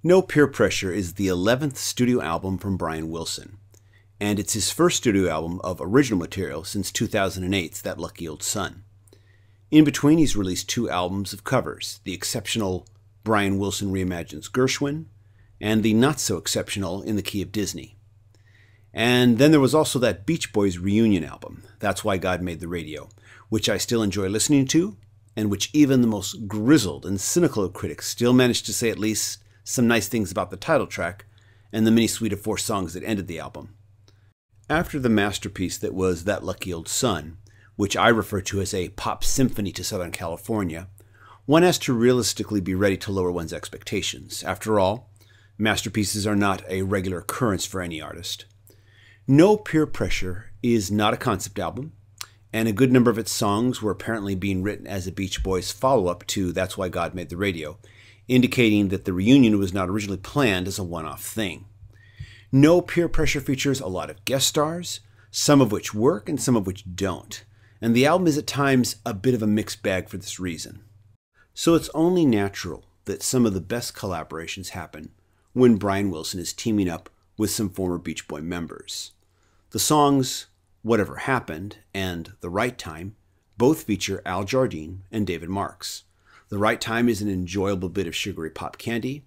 No Pier Pressure is the 11th studio album from Brian Wilson, and it's his first studio album of original material since 2008's That Lucky Old Sun. In between, he's released 2 albums of covers, the exceptional Brian Wilson Reimagines Gershwin, and the not-so-exceptional In the Key of Disney. And then there was also that Beach Boys reunion album, That's Why God Made the Radio, which I still enjoy listening to, and which even the most grizzled and cynical of critics still managed to say at least some nice things about the title track and the mini suite of 4 songs that ended the album. After the masterpiece that was That Lucky Old Sun, which I refer to as a pop symphony to Southern California, one has to realistically be ready to lower one's expectations. After all, masterpieces are not a regular occurrence for any artist. No Pier Pressure is not a concept album, and a good number of its songs were apparently being written as a Beach Boys follow-up to That's Why God Made the Radio, indicating that the reunion was not originally planned as a one-off thing. No Pier Pressure features a lot of guest stars, some of which work and some of which don't, and the album is at times a bit of a mixed bag for this reason. So it's only natural that some of the best collaborations happen when Brian Wilson is teaming up with some former Beach Boy members. The songs Whatever Happened and The Right Time both feature Al Jardine and David Marks. The Right Time is an enjoyable bit of sugary pop candy,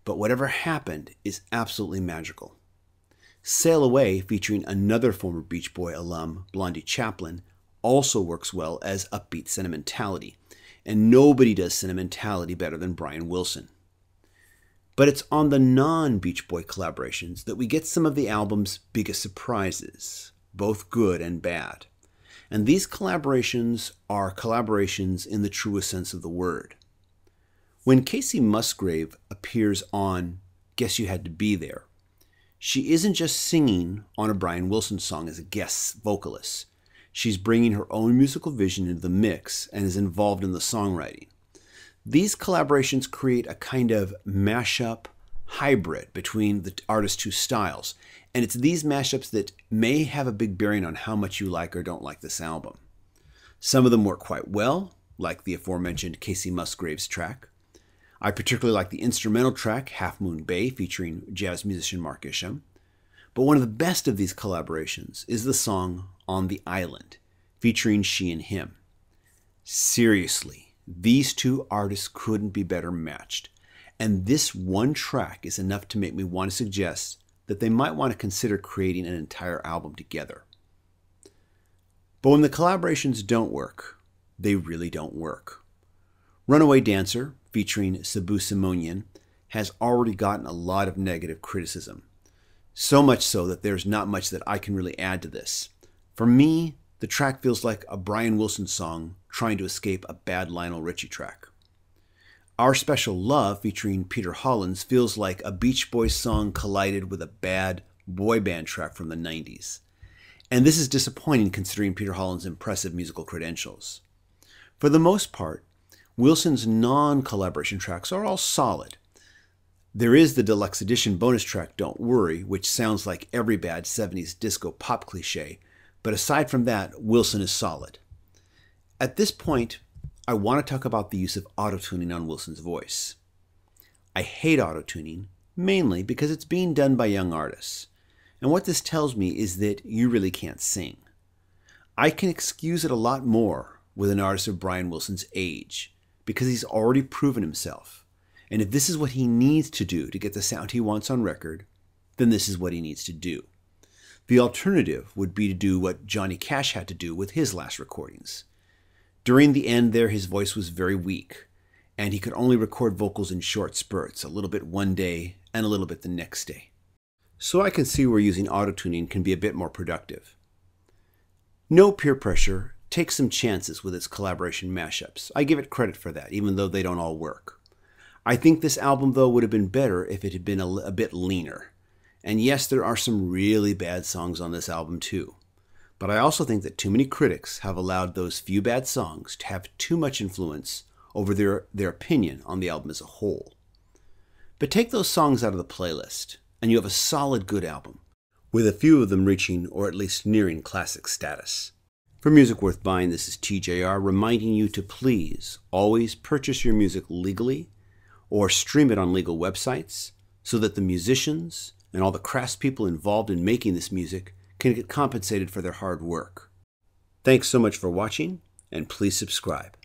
but Whatever Happened is absolutely magical. Sail Away, featuring another former Beach Boy alum, Blondie Chaplin, also works well as upbeat sentimentality, and nobody does sentimentality better than Brian Wilson. But it's on the non-Beach Boy collaborations that we get some of the album's biggest surprises, both good and bad. And these collaborations are collaborations in the truest sense of the word. When Kacey Musgrave appears on Guess You Had to Be There, she isn't just singing on a Brian Wilson song as a guest vocalist. She's bringing her own musical vision into the mix and is involved in the songwriting. These collaborations create a kind of mashup hybrid between the artist's 2 styles, and it's these mashups that may have a big bearing on how much you like or don't like this album. Some of them work quite well, like the aforementioned Kacey Musgrave's track. I particularly like the instrumental track Half Moon Bay featuring jazz musician Mark Isham. But one of the best of these collaborations is the song On the Island, featuring She and Him. Seriously, these 2 artists couldn't be better matched, and this one track is enough to make me want to suggest that they might want to consider creating an entire album together. But when the collaborations don't work, they really don't work. Runaway Dancer, featuring Sabu Simonian, has already gotten a lot of negative criticism. So much so that there's not much that I can really add to this. For me, the track feels like a Brian Wilson song trying to escape a bad Lionel Richie track. Our Special Love, featuring Peter Hollins, feels like a Beach Boys song collided with a bad boy band track from the 90s. And this is disappointing considering Peter Hollins' impressive musical credentials. For the most part, Wilson's non-collaboration tracks are all solid. There is the deluxe edition bonus track Don't Worry, which sounds like every bad 70s disco pop cliche, but aside from that, Wilson is solid. At this point, I want to talk about the use of auto-tuning on Wilson's voice. I hate auto-tuning, mainly because it's being done by young artists. And what this tells me is that you really can't sing. I can excuse it a lot more with an artist of Brian Wilson's age, because he's already proven himself. And if this is what he needs to do to get the sound he wants on record, then this is what he needs to do. The alternative would be to do what Johnny Cash had to do with his last recordings. During the end there, his voice was very weak, and he could only record vocals in short spurts, a little bit one day and a little bit the next day. So I can see where using auto-tuning can be a bit more productive. No Pier Pressure takes some chances with its collaboration mashups. I give it credit for that, even though they don't all work. I think this album, though, would have been better if it had been a bit leaner. And yes, there are some really bad songs on this album, too. But I also think that too many critics have allowed those few bad songs to have too much influence over their opinion on the album as a whole. But take those songs out of the playlist, and you have a solid good album, with a few of them reaching or at least nearing classic status. For Music Worth Buying, this is TJR reminding you to please always purchase your music legally or stream it on legal websites, so that the musicians and all the craftspeople involved in making this music can get compensated for their hard work. Thanks so much for watching, and please subscribe.